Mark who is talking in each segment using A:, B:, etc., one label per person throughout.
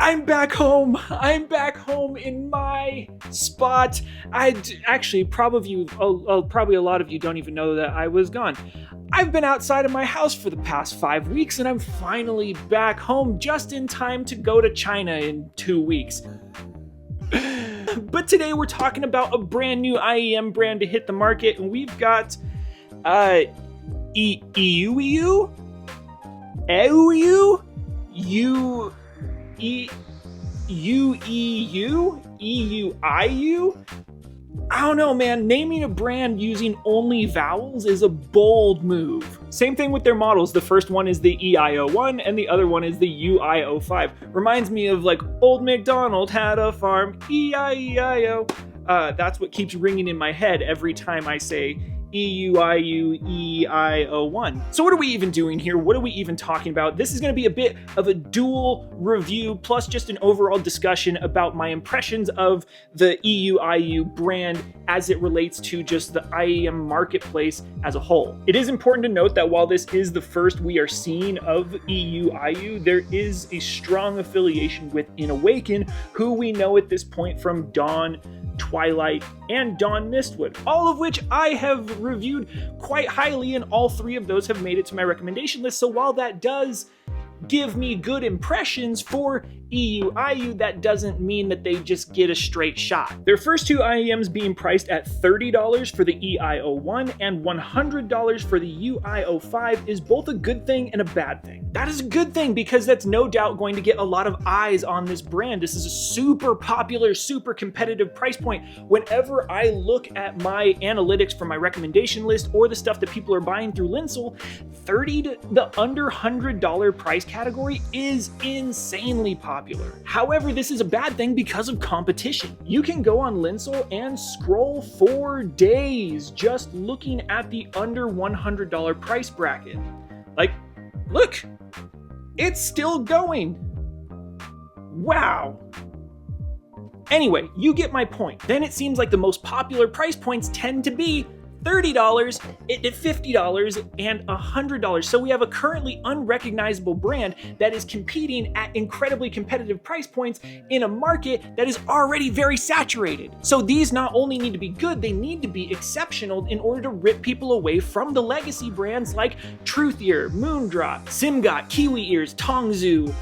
A: I'm back home. I'm back home in my spot. Actually, probably a lot of you don't even know that I was gone. I've been outside of my house for the past 5 weeks, and I'm finally back home just in time to go to China in 2 weeks. But today we're talking about a brand new IEM brand to hit the market, and we've got EUIU? EUIU? I don't know, man. Naming a brand using only vowels is a bold move. Same thing with their models. The first one is the EIO1 and the other one is the UIO5. Reminds me of like Old MacDonald had a farm, E-I-E-I-O. That's what keeps ringing in my head every time I say EUIU EIO1. So what are we even doing here? What are we even talking about? This is going to be a bit of a dual review plus just an overall discussion about my impressions of the EUIU brand as it relates to just the IEM marketplace as a whole. It is important to note that while this is the first we are seeing of EUIU, there is a strong affiliation with Awaken, who we know at this point from Dawn, Twilight, and Dawn Mistwood, all of which I have reviewed quite highly, and all three of those have made it to my recommendation list. So while that does give me good impressions for EUIU, that doesn't mean that they just get a straight shot. Their first two IEMs being priced at $30 for the EIO1 and $100 for the UIO5 is both a good thing and a bad thing. That is a good thing because that's no doubt going to get a lot of eyes on this brand. This is a super popular, super competitive price point. Whenever I look at my analytics for my recommendation list or the stuff that people are buying through Linsel, 30 to the under $100 price category is insanely popular. However, this is a bad thing because of competition. You can go on Linsel and scroll for days just looking at the under $100 price bracket. Like, look, it's still going. Wow. Anyway, you get my point. Then it seems like the most popular price points tend to be $30, $50, and $100. So we have a currently unrecognizable brand that is competing at incredibly competitive price points in a market that is already very saturated. So these not only need to be good, they need to be exceptional in order to rip people away from the legacy brands like Truthier, Moondrop, Simgot, Kiwi Ears, Tongzu,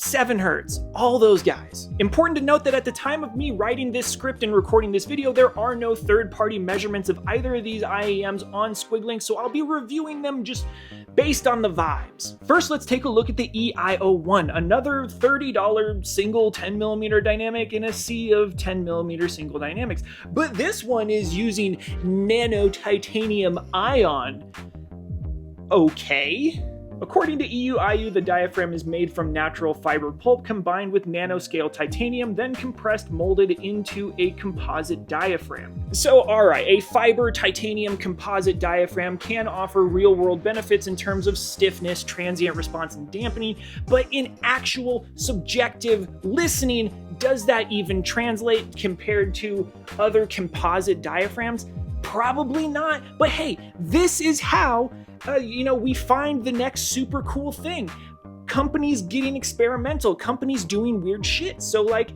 A: 7 Hertz, all those guys. Important to note that at the time of me writing this script and recording this video, there are no third-party measurements of either of these IEMs on Squiggling, so I'll be reviewing them just based on the vibes. First, let's take a look at the EIO1, another $30 single 10mm dynamic in a sea of 10mm single dynamics. But this one is using nano titanium ion. Okay. According to EUIU, the diaphragm is made from natural fiber pulp combined with nanoscale titanium, then compressed, molded into a composite diaphragm. So, alright, a fiber titanium composite diaphragm can offer real-world benefits in terms of stiffness, transient response, and dampening, but in actual subjective listening, does that even translate compared to other composite diaphragms? Probably not, but hey, this is how we find the next super cool thing. Companies getting experimental, companies doing weird shit. So like,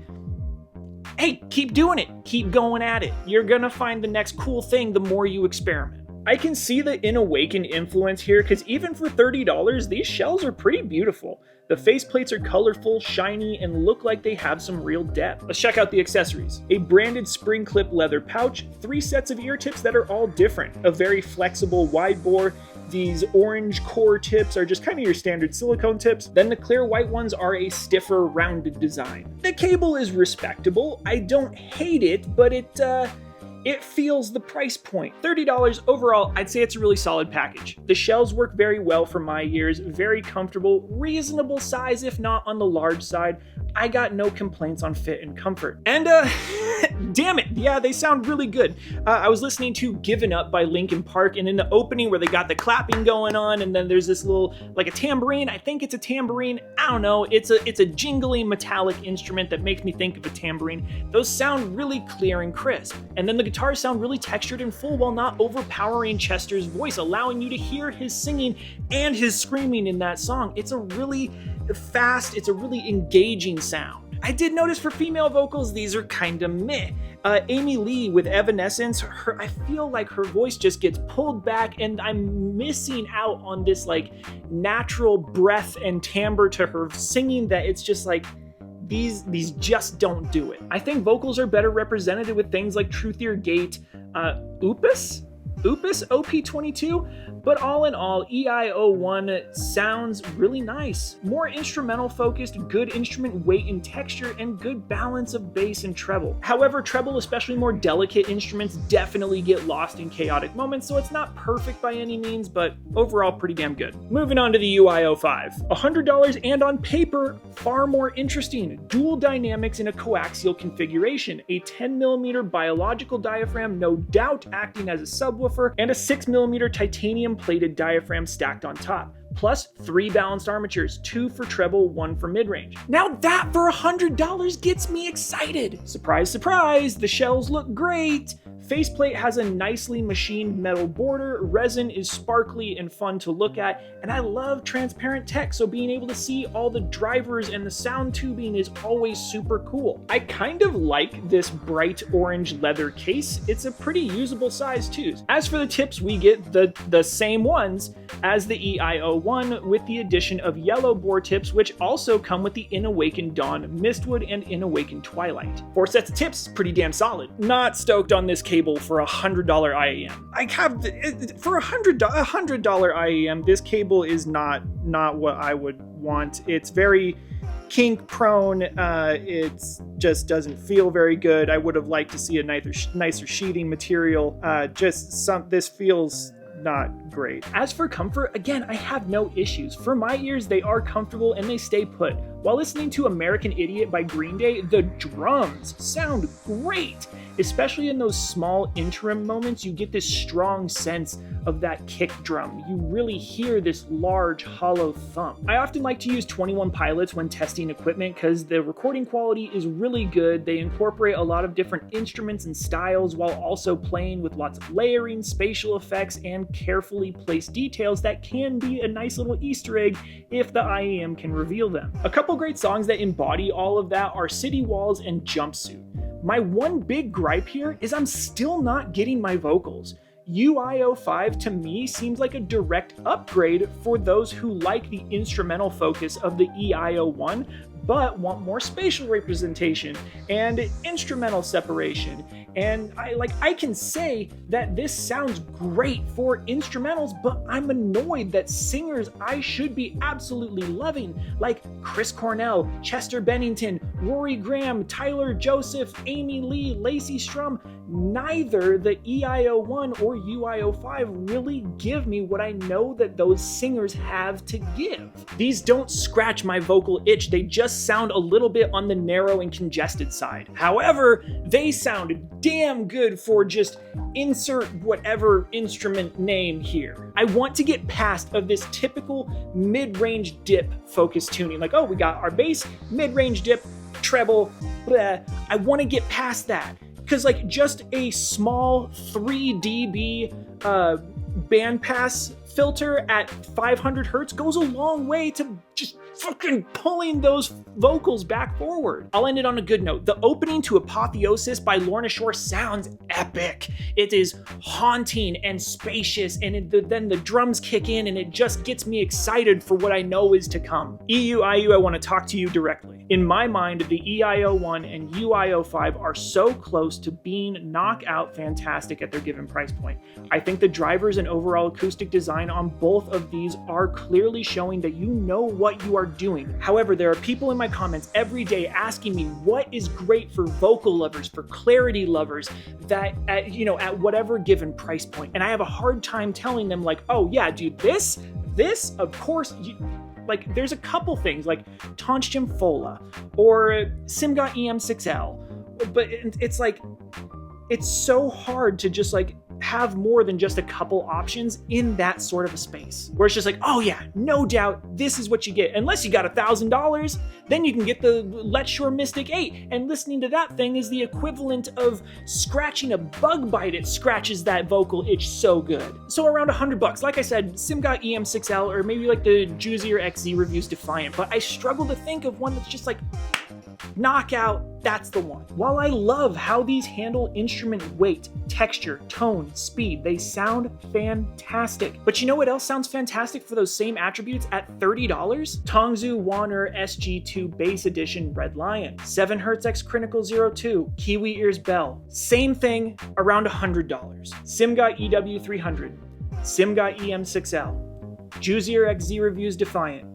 A: hey, keep doing it. Keep going at it. You're gonna find the next cool thing the more you experiment. I can see the Awaken influence here because even for $30, these shells are pretty beautiful. The faceplates are colorful, shiny, and look like they have some real depth. Let's check out the accessories. A branded spring clip leather pouch, 3 sets of ear tips that are all different, a very flexible wide bore. These orange core tips are just kind of your standard silicone tips. Then the clear white ones are a stiffer, rounded design. The cable is respectable. I don't hate it, but it feels the price point. $30 overall, I'd say it's a really solid package. The shells work very well for my ears, very comfortable, reasonable size if not on the large side. I got no complaints on fit and comfort. And damn it, yeah, they sound really good. I was listening to Given Up by Linkin Park, and in the opening where they got the clapping going on, and then there's this little, like a tambourine, I think it's a tambourine, I don't know, it's a jingly metallic instrument that makes me think of a tambourine. Those sound really clear and crisp. And then the guitars sound really textured and full while not overpowering Chester's voice, allowing you to hear his singing and his screaming in that song. It's a really fast. It's a really engaging sound. I did notice for female vocals, these are kinda meh. Amy Lee with Evanescence, I feel like her voice just gets pulled back, and I'm missing out on this like natural breath and timbre to her singing that it's just like, these just don't do it. I think vocals are better represented with things like Truthier Gate, Opus OP22, but all in all, EI01 sounds really nice. More instrumental focused, good instrument weight and texture, and good balance of bass and treble. However, treble, especially more delicate instruments, definitely get lost in chaotic moments, so it's not perfect by any means, but overall pretty damn good. Moving on to the EUIU-5. $100 and on paper, far more interesting. Dual dynamics in a coaxial configuration, a 10mm biological diaphragm, no doubt acting as a subwoofer, and a 6mm titanium plated diaphragm stacked on top, plus 3 balanced armatures, 2 for treble, 1 for mid-range. Now that for $100 gets me excited! Surprise, surprise, the shells look great! Faceplate has a nicely machined metal border, resin is sparkly and fun to look at, and I love transparent tech, so being able to see all the drivers and the sound tubing is always super cool. I kind of like this bright orange leather case. It's a pretty usable size too. As for the tips, we get the same ones as the EIO1 with the addition of yellow bore tips, which also come with the In Awakened Dawn Mistwood and In Awakened Twilight. 4 sets of tips, pretty damn solid. Not stoked on this cable for $100 IEM. I have for $100 IEM, this cable is not what I would want. It's very kink prone. It just doesn't feel very good. I would have liked to see a nicer sheathing material. This feels not great. As for comfort, again, I have no issues. For my ears, they are comfortable and they stay put. While listening to American Idiot by Green Day, the drums sound great. Especially in those small interim moments, you get this strong sense of that kick drum. You really hear this large, hollow thump. I often like to use 21 Pilots when testing equipment because the recording quality is really good. They incorporate a lot of different instruments and styles while also playing with lots of layering, spatial effects, and carefully placed details that can be a nice little Easter egg if the IEM can reveal them. A couple great songs that embody all of that are City Walls and Jumpsuit. My one big gripe here is I'm still not getting my vocals. EUIU-5 to me seems like a direct upgrade for those who like the instrumental focus of the EIO1 but want more spatial representation and instrumental separation. And I can say that this sounds great for instrumentals, but I'm annoyed that singers I should be absolutely loving, like Chris Cornell, Chester Bennington, Rory Graham, Tyler Joseph, Amy Lee, Lacey Strum, neither the EIO1 or EUIU-5 really give me what I know that those singers have to give. These don't scratch my vocal itch, they just sound a little bit on the narrow and congested side. However, they sound damn good for just insert whatever instrument name here. I want to get past of this typical mid-range dip focus tuning, like, oh, we got our bass, mid-range dip, treble, blah. I want to get past that. Because like just a small 3 dB bandpass filter at 500 hertz goes a long way to just fucking pulling those vocals back forward. I'll end it on a good note. The opening to Apotheosis by Lorna Shore sounds epic. It is haunting and spacious, and then the drums kick in and it just gets me excited for what I know is to come. EUIU, I want to talk to you directly. In my mind, the EIO1 and EUIU-5 are so close to being knockout fantastic at their given price point. I think the drivers and overall acoustic design on both of these are clearly showing that you know what you are doing. However, there are people in my comments every day asking me what is great for vocal lovers, for clarity lovers, that at whatever given price point. And I have a hard time telling them like, oh yeah, dude, this, of course, like there's a couple things like Tonstim Fola or Simgot EM6L, but it's like, it's so hard to just like have more than just a couple options in that sort of a space where it's just like, oh yeah, no doubt, this is what you get. Unless you got $1,000, then you can get the Let's Shore Mystic 8. And listening to that thing is the equivalent of scratching a bug bite. It scratches that vocal itch so good. So around $100. Like I said, SimGot EM6L, or maybe like the Juicier XZ Reviews Defiant. But I struggle to think of one that's just like knockout, that's the one. While I love how these handle instrument weight, texture, tone, speed, they sound fantastic. But you know what else sounds fantastic for those same attributes at $30? Tongzu Warner SG2 Bass Edition Red Lion, 7Hz X Critical 02, Kiwi Ears Bell. Same thing, around $100. SimGot EW300, SimGot EM6L, Juicier XZ Reviews Defiant,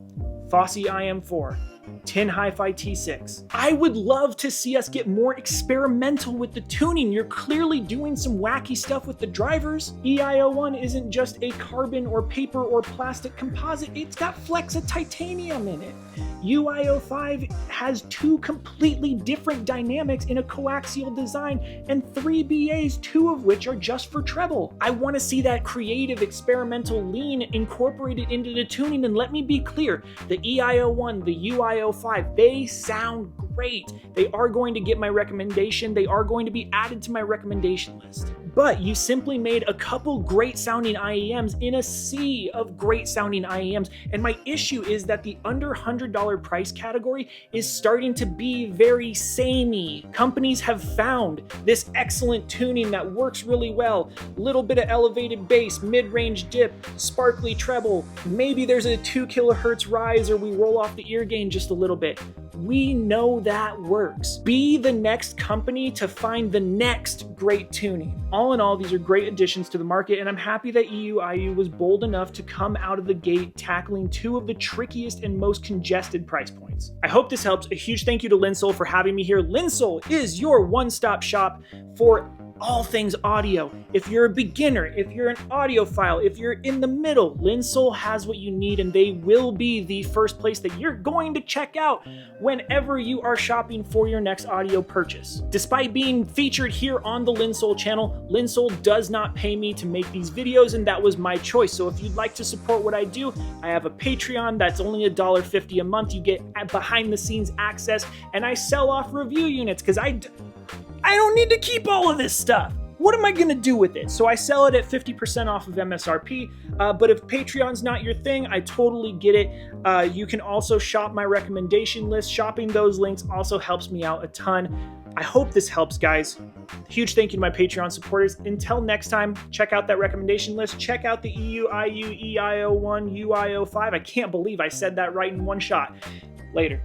A: Fosse IM4, Tin Hi-Fi T6. I would love to see us get more experimental with the tuning. You're clearly doing some wacky stuff with the drivers. EIO1 isn't just a carbon or paper or plastic composite, it's got flexa titanium in it. EUIU5 has two completely different dynamics in a coaxial design and 3 BAs, 2 of which are just for treble. I want to see that creative experimental lean incorporated into the tuning, and let me be clear, the EIO1, the EUIU5, they sound great. They are going to get my recommendation. They are going to be added to my recommendation list. But you simply made a couple great sounding IEMs in a sea of great sounding IEMs. And my issue is that the under $100 price category is starting to be very samey. Companies have found this excellent tuning that works really well. Little bit of elevated bass, mid-range dip, sparkly treble. Maybe there's a 2 kilohertz rise or we roll off the ear gain just a little bit. We know that works. Be the next company to find the next great tuning. All in all, these are great additions to the market, and I'm happy that EUIU was bold enough to come out of the gate tackling 2 of the trickiest and most congested price points. I hope this helps. A huge thank you to Linsol for having me here. Linsol is your one-stop shop for all things audio. If you're a beginner, if you're an audiophile, if you're in the middle, Linsol has what you need, and they will be the first place that you're going to check out whenever you are shopping for your next audio purchase. Despite being featured here on the Linsol channel, Linsol does not pay me to make these videos, and that was my choice. So if you'd like to support what I do, I have a Patreon that's only $1.50 a month. You get behind the scenes access, and I sell off review units because I don't need to keep all of this stuff. What am I gonna do with it? So I sell it at 50% off of MSRP, but if Patreon's not your thing, I totally get it. You can also shop my recommendation list. Shopping those links also helps me out a ton. I hope this helps, guys. Huge thank you to my Patreon supporters. Until next time, check out that recommendation list. Check out the EUIU, EIO1, EUIU5. I can't believe I said that right in one shot. Later.